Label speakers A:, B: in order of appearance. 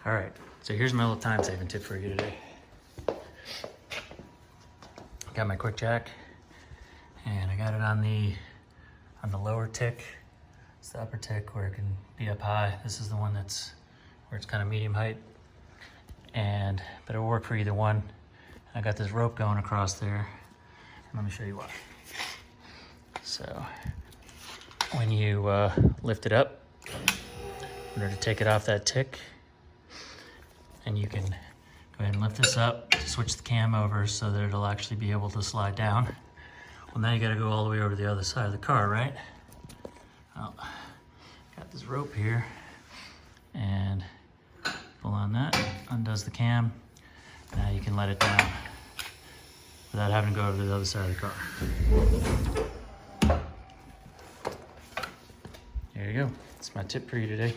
A: All right, so here's my little time-saving tip for you today. Got my QuickJack, and I got it on the lower tick. It's the upper tick where it can be up high. This is the one that's where it's kind of medium height, but it'll work for either one. I got this rope going across there. Let me show you why. So when you lift it up, in order to take it off that tick, and you can go ahead and lift this up, switch the cam over so that it'll actually be able to slide down. Well, now you gotta go all the way over to the other side of the car, right? Well, got this rope here, and pull on that, undoes the cam. Now you can let it down without having to go over to the other side of the car. There you go. That's my tip for you today.